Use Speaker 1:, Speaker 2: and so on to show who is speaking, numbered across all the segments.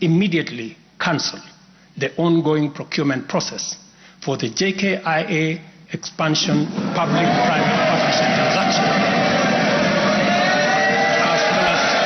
Speaker 1: immediately cancel the ongoing procurement process for the JKIA expansion public-private partnership transaction, as well as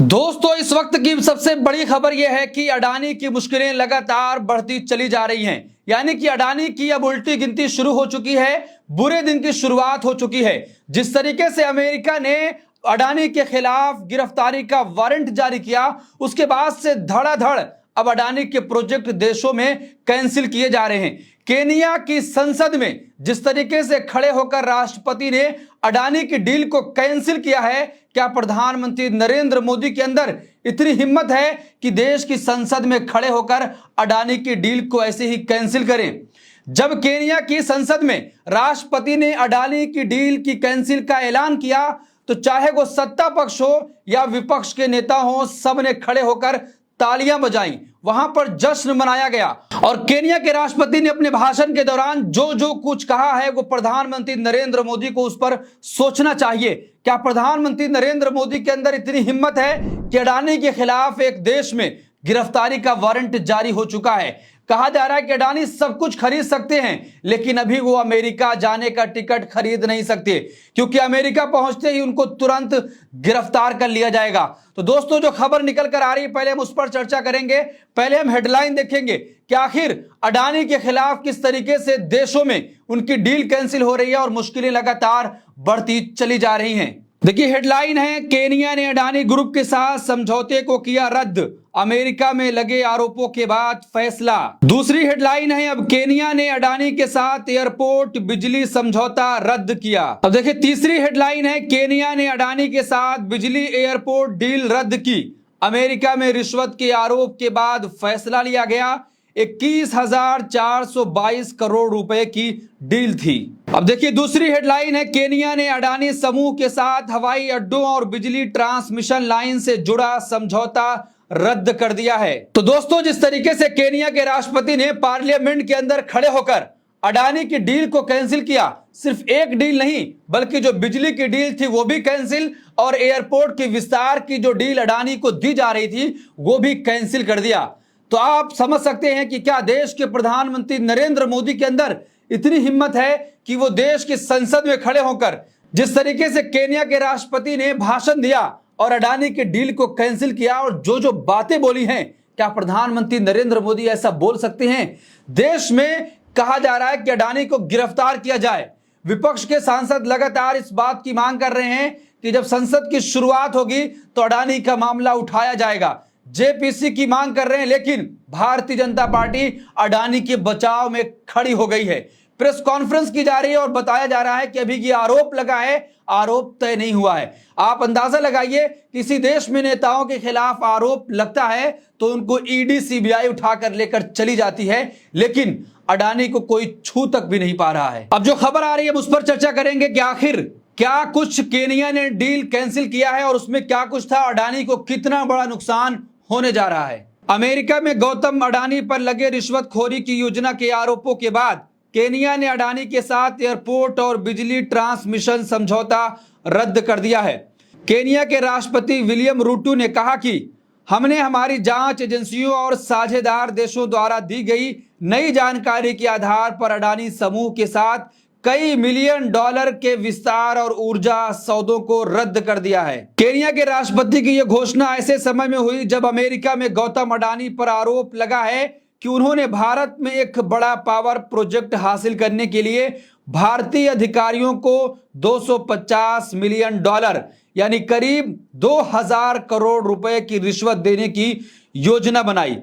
Speaker 2: दोस्तों, इस वक्त की सबसे बड़ी खबर यह है कि अडानी की मुश्किलें लगातार बढ़ती चली जा रही हैं। यानी कि अडानी की अब उल्टी गिनती शुरू हो चुकी है, बुरे दिन की शुरुआत हो चुकी है। जिस तरीके से अमेरिका ने अडानी के खिलाफ गिरफ्तारी का वारंट जारी किया, उसके बाद से धड़ाधड़ अब अडानी के प्रोजेक्ट देशों में कैंसिल किए जा रहे हैं। केनिया की संसद में जिस तरीके से खड़े होकर राष्ट्रपति ने अडानी की डील को कैंसिल किया है, क्या प्रधानमंत्री नरेंद्र मोदी के अंदर इतनी हिम्मत है कि देश की संसद में खड़े होकर अडानी की डील को ऐसे ही कैंसिल करें? जब केनिया की संसद में राष्ट्रपति ने अडानी की डील की कैंसिल का ऐलान किया, तो चाहे वो सत्ता पक्ष हो या विपक्ष के नेता हो, सबने खड़े होकर तालियां बजाई, वहां पर जश्न मनाया गया। और केनिया के राष्ट्रपति ने अपने भाषण के दौरान जो कुछ कहा है, वो प्रधानमंत्री नरेंद्र मोदी को उस पर सोचना चाहिए। क्या प्रधानमंत्री नरेंद्र मोदी के अंदर इतनी हिम्मत है कि अडानी के खिलाफ एक देश में गिरफ्तारी का वारंट जारी हो चुका है? कहा जा रहा है कि अडानी सब कुछ खरीद सकते हैं, लेकिन अभी वो अमेरिका जाने का टिकट खरीद नहीं सकते, क्योंकि अमेरिका पहुंचते ही उनको तुरंत गिरफ्तार कर लिया जाएगा। तो दोस्तों, जो खबर निकल कर आ रही है, पहले हम उस पर चर्चा करेंगे। पहले हम हेडलाइन देखेंगे कि आखिर अडानी के खिलाफ किस तरीके से देशों में उनकी डील कैंसिल हो रही है और मुश्किलें लगातार बढ़ती चली जा रही हैं। देखिए, हेडलाइन है, केनिया ने अडानी ग्रुप के साथ समझौते को किया रद्द, अमेरिका में लगे आरोपों के बाद फैसला। दूसरी हेडलाइन है, अब केनिया ने अडानी के साथ एयरपोर्ट बिजली समझौता रद्द किया। अब देखिए, तीसरी हेडलाइन है, केनिया ने अडानी के साथ बिजली एयरपोर्ट डील रद्द की, अमेरिका में रिश्वत के आरोप के बाद फैसला लिया गया। 21,422 करोड़ रुपए की डील थी। अब देखिए, दूसरी हेडलाइन है, केनिया ने अडानी समूह के साथ हवाई अड्डों और बिजली ट्रांसमिशन लाइन से जुड़ा समझौता रद्द कर दिया है। तो दोस्तों, जिस तरीके से केनिया के राष्ट्रपति ने पार्लियामेंट के अंदर खड़े होकर अडानी की डील को कैंसिल किया, सिर्फ एक डील नहीं बल्कि जो बिजली की डील थी वो भी कैंसिल, और एयरपोर्ट के विस्तार की जो डील अडानी को दी जा रही थी वो भी कैंसिल कर दिया। तो आप समझ सकते हैं कि क्या देश के प्रधानमंत्री नरेंद्र मोदी के अंदर इतनी हिम्मत है कि वो देश की संसद में खड़े होकर जिस तरीके से केनिया के राष्ट्रपति ने भाषण दिया और अडानी के डील को कैंसिल किया, और जो बातें बोली हैं, क्या प्रधानमंत्री नरेंद्र मोदी ऐसा बोल सकते हैं? देश में कहा जा रहा है कि अडानी को गिरफ्तार किया जाए। विपक्ष के सांसद लगातार इस बात की मांग कर रहे हैं कि जब संसद की शुरुआत होगी तो अडानी का मामला उठाया जाएगा। जेपीसी की मांग कर रहे हैं, लेकिन भारतीय जनता पार्टी अडानी के बचाव में खड़ी हो गई है। प्रेस कॉन्फ्रेंस की जा रही है और बताया जा रहा है कि अभी ये आरोप लगा है, आरोप तय नहीं हुआ है। आप अंदाजा लगाइए, किसी देश में नेताओं के खिलाफ आरोप लगता है तो उनको ईडी सीबीआई उठाकर लेकर चली जाती है, लेकिन अडानी को कोई छू तक भी नहीं पा रहा है। अब जो खबर आ रही है उस पर चर्चा करेंगे कि आखिर क्या कुछ केनिया ने डील कैंसिल किया है और उसमें क्या कुछ था, अडानी को कितना बड़ा नुकसान होने जा रहा है। अमेरिका में गौतम अडानी पर लगे रिश्वतखोरी की योजना के आरोपों के बाद केनिया ने अडानी के साथ एयरपोर्ट और बिजली ट्रांसमिशन समझौता रद्द कर दिया है। केनिया के राष्ट्रपति विलियम रूटो ने कहा कि हमने हमारी जांच एजेंसियों और साझेदार देशों द्वारा दी गई नई जानकारी के आधार पर अडानी समूह के साथ कई मिलियन डॉलर के विस्तार और ऊर्जा सौदों को रद्द कर दिया है। केनिया के राष्ट्रपति की यह घोषणा ऐसे समय में हुई जब अमेरिका में गौतम अडानी पर आरोप लगा है कि उन्होंने भारत में एक बड़ा पावर प्रोजेक्ट हासिल करने के लिए भारतीय अधिकारियों को 250 मिलियन डॉलर यानी करीब 2000 करोड़ रुपए की रिश्वत देने की योजना बनाई।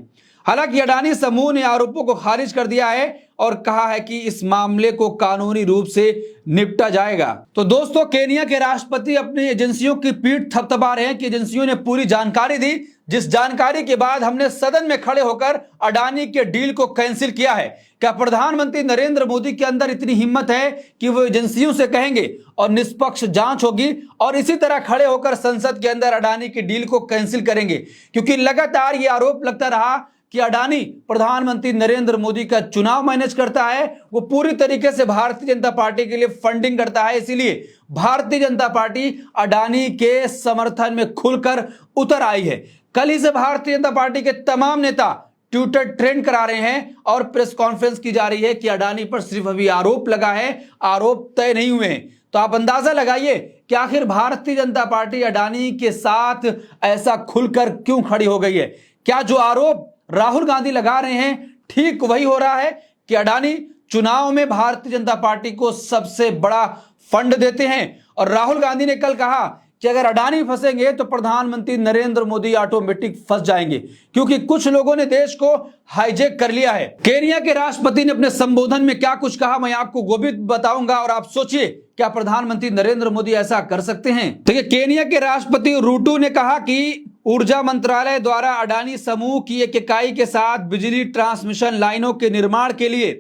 Speaker 2: हालांकि अडानी समूह ने आरोपों को खारिज कर दिया है और कहा है कि इस मामले को कानूनी रूप से निपटा जाएगा। तो दोस्तों, केनिया के राष्ट्रपति अपनी एजेंसियों की पीठ थपथपा रहे हैं कि एजेंसियों ने पूरी जानकारी दी, जिस जानकारी के बाद हमने सदन में खड़े होकर अडानी के डील को कैंसिल किया है। क्या प्रधानमंत्री नरेंद्र मोदी के अंदर इतनी हिम्मत है कि वो एजेंसियों से कहेंगे और निष्पक्ष जांच होगी और इसी तरह खड़े होकर संसद के अंदर अडानी की डील को कैंसिल करेंगे? क्योंकि लगातार ये आरोप लगता रहा कि अडानी प्रधानमंत्री नरेंद्र मोदी का चुनाव मैनेज करता है, वो पूरी तरीके से भारतीय जनता पार्टी के लिए फंडिंग करता है। इसीलिए भारतीय जनता पार्टी अडानी के समर्थन में खुलकर उतर आई है। कल ही से भारतीय जनता पार्टी के तमाम नेता ट्विटर ट्रेंड करा रहे हैं और प्रेस कॉन्फ्रेंस की जा रही है कि अडानी पर सिर्फ अभी आरोप लगा है, आरोप तय नहीं हुए हैं। तो आप अंदाजा लगाइए कि आखिर भारतीय जनता पार्टी अडानी के साथ ऐसा खुलकर क्यों खड़ी हो गई है। क्या जो आरोप राहुल गांधी लगा रहे हैं ठीक वही हो रहा है कि अडानी चुनाव में भारतीय जनता पार्टी को सबसे बड़ा फंड देते हैं? और राहुल गांधी ने कल कहा कि अगर अडानी फंसेंगे तो प्रधानमंत्री नरेंद्र मोदी ऑटोमेटिक फंस जाएंगे, क्योंकि कुछ लोगों ने देश को हाईजैक कर लिया है। केनिया के राष्ट्रपति ने अपने संबोधन में क्या कुछ कहा, मैं आपको वो भी बताऊंगा और आप सोचिए क्या प्रधानमंत्री नरेंद्र मोदी ऐसा कर सकते हैं। देखिए, केनिया के राष्ट्रपति रूटो ने कहा कि ऊर्जा मंत्रालय द्वारा अडानी समूह की एक इकाई के साथ बिजली ट्रांसमिशन लाइनों के निर्माण के लिए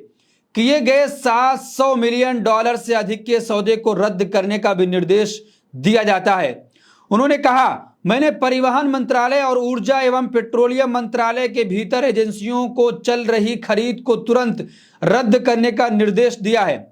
Speaker 2: किए गए $700 मिलियन से अधिक के सौदे को रद्द करने का भी निर्देश दिया जाता है। उन्होंने कहा, मैंने परिवहन मंत्रालय और ऊर्जा एवं पेट्रोलियम मंत्रालय के भीतर एजेंसियों को चल रही खरीद को तुरंत रद्द करने का निर्देश दिया है।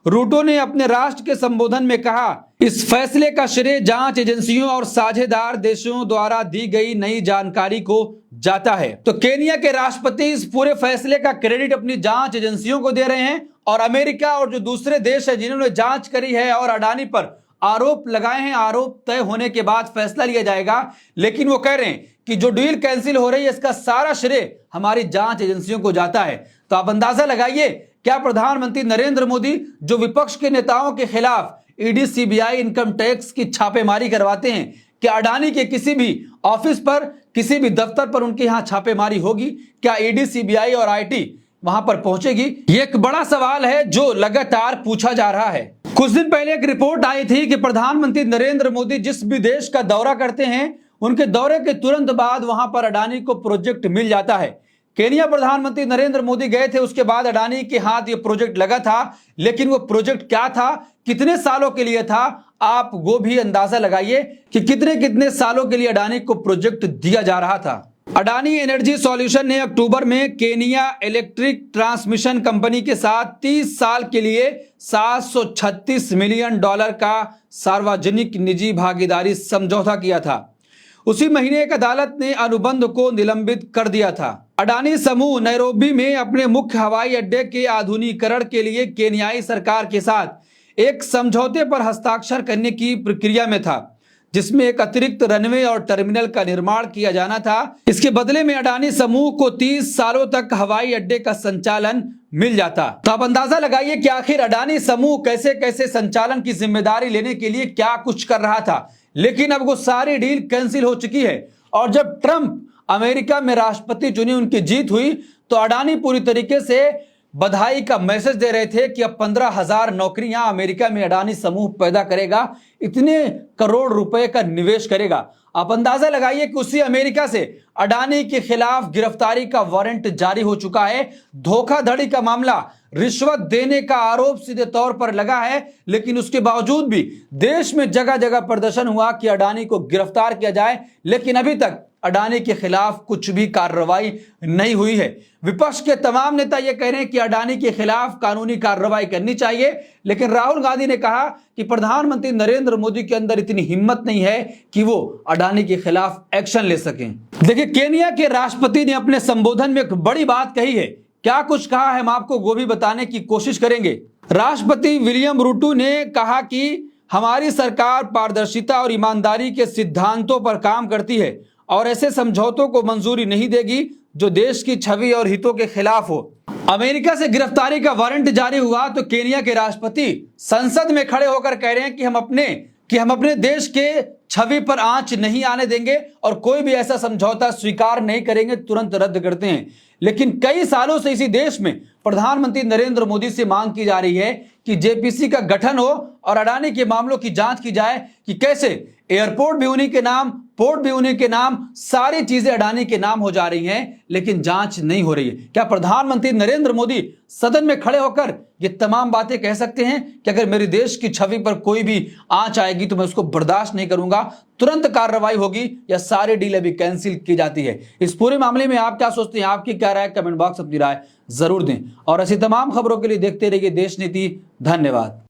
Speaker 2: रूटो ने अपने राष्ट्र के संबोधन में कहा, इस फैसले का श्रेय जांच एजेंसियों और साझेदार देशों द्वारा दी गई नई जानकारी को जाता है। तो केनिया के राष्ट्रपति इस पूरे फैसले का क्रेडिट अपनी जांच एजेंसियों को दे रहे हैं, और अमेरिका और जो दूसरे देश है जिन्होंने जांच करी है और अडानी पर आरोप लगाए हैं, आरोप तय होने के बाद फैसला लिया जाएगा। लेकिन वो कह रहे हैं कि जो डील कैंसिल हो रही है इसका सारा श्रेय हमारी जांच एजेंसियों को जाता है। तो आप अंदाजा लगाइए, क्या प्रधानमंत्री नरेंद्र मोदी जो विपक्ष के नेताओं के खिलाफ ईडी सीबीआई इनकम टैक्स की छापेमारी करवाते हैं, क्या अडानी के किसी भी ऑफिस पर, किसी भी दफ्तर पर उनके यहां छापेमारी होगी? क्या ईडी सीबीआई और आईटी वहां पर पहुंचेगी? ये एक बड़ा सवाल है जो लगातार पूछा जा रहा है। कुछ दिन पहले एक रिपोर्ट आई थी कि प्रधानमंत्री नरेंद्र मोदी जिस भी देश का दौरा करते हैं उनके दौरे के तुरंत बाद वहां पर अडानी को प्रोजेक्ट मिल जाता है। केनिया प्रधानमंत्री नरेंद्र मोदी गए थे, उसके बाद अडानी के हाथ ये प्रोजेक्ट लगा था, लेकिन वो प्रोजेक्ट क्या था, कितने सालों के लिए था, आप वो भी अंदाजा लगाइए कि कितने कितने सालों के लिए अडानी को प्रोजेक्ट दिया जा रहा था। अडानी एनर्जी सॉल्यूशन ने अक्टूबर में केनिया इलेक्ट्रिक ट्रांसमिशन कंपनी के साथ 30 साल के लिए $736 मिलियन का सार्वजनिक निजी भागीदारी समझौता किया था। उसी महीने एक अदालत ने अनुबंध को निलंबित कर दिया था। अडानी समूह नैरोबी में अपने मुख्य हवाई अड्डे के आधुनिकीकरण के लिए केनियाई सरकार के साथ एक समझौते पर हस्ताक्षर करने की प्रक्रिया में था, जिसमें एक अतिरिक्त रनवे और टर्मिनल का निर्माण किया जाना था। इसके बदले में अडानी समूह को 30 सालों तक हवाई अड्डे का संचालन मिल जाता। तो आप अंदाजा लगाइए कि आखिर अडानी समूह कैसे कैसे संचालन की जिम्मेदारी लेने के लिए क्या कुछ कर रहा था। लेकिन अब वो सारी डील कैंसिल हो चुकी है, और जब ट्रंप अमेरिका में राष्ट्रपति चुने, उनकी जीत हुई, तो अडानी पूरी तरीके से बधाई का मैसेज दे रहे थे कि अब 15,000 नौकरियां अमेरिका में अडानी समूह पैदा करेगा, इतने करोड़ रुपए का निवेश करेगा। आप अंदाजा लगाइए कि उसी अमेरिका से अडानी के खिलाफ गिरफ्तारी का वारंट जारी हो चुका है। धोखाधड़ी का मामला, रिश्वत देने का आरोप सीधे तौर पर लगा है, लेकिन उसके बावजूद भी देश में जगह जगह प्रदर्शन हुआ कि अडानी को गिरफ्तार किया जाए, लेकिन अभी तक अडानी के खिलाफ कुछ भी कार्रवाई नहीं हुई है। विपक्ष के तमाम नेता यह कह रहे हैं कि अडानी के खिलाफ कानूनी कार्रवाई करनी चाहिए, लेकिन राहुल गांधी ने कहा कि प्रधानमंत्री नरेंद्र मोदी के अंदर इतनी हिम्मत नहीं है कि वो अडानी के खिलाफ एक्शन ले सकें। देखिए, केनिया के राष्ट्रपति ने अपने संबोधन में एक बड़ी बात कही है। क्या कुछ कहा है हम आपको वो भी बताने की कोशिश करेंगे। राष्ट्रपति विलियम रूटो ने कहा कि हमारी सरकार पारदर्शिता और ईमानदारी के सिद्धांतों पर काम करती है और ऐसे समझौतों को मंजूरी नहीं देगी जो देश की छवि और हितों के खिलाफ हो। अमेरिका से गिरफ्तारी का वारंट जारी हुआ तो केनिया के राष्ट्रपति संसद में खड़े होकर कह रहे हैं कि हम अपने देश के छवि पर आंच नहीं आने देंगे और कोई भी ऐसा समझौता स्वीकार नहीं करेंगे, तुरंत रद्द करते हैं। लेकिन कई सालों से इसी देश में प्रधानमंत्री नरेंद्र मोदी से मांग की जा रही है कि जेपीसी का गठन हो और अडानी के मामलों की जांच की जाए कि कैसे एयरपोर्ट भी उन्हीं के नाम, पोर्ट भी उन्हीं के नाम, सारी चीजें अडानी के नाम हो जा रही हैं, लेकिन जांच नहीं हो रही है। क्या प्रधानमंत्री नरेंद्र मोदी सदन में खड़े होकर ये तमाम बातें कह सकते हैं कि अगर मेरे देश की छवि पर कोई भी आंच आएगी तो मैं उसको बर्दाश्त नहीं करूंगा, तुरंत कार्रवाई होगी, या सारी डील अभी कैंसिल की जाती है? इस पूरे मामले में आप क्या सोचते हैं? आपकी क्या राय? कमेंट बॉक्स अपनी राय जरूर दें और ऐसी तमाम खबरों के लिए देखते रहिए देश नीति। धन्यवाद।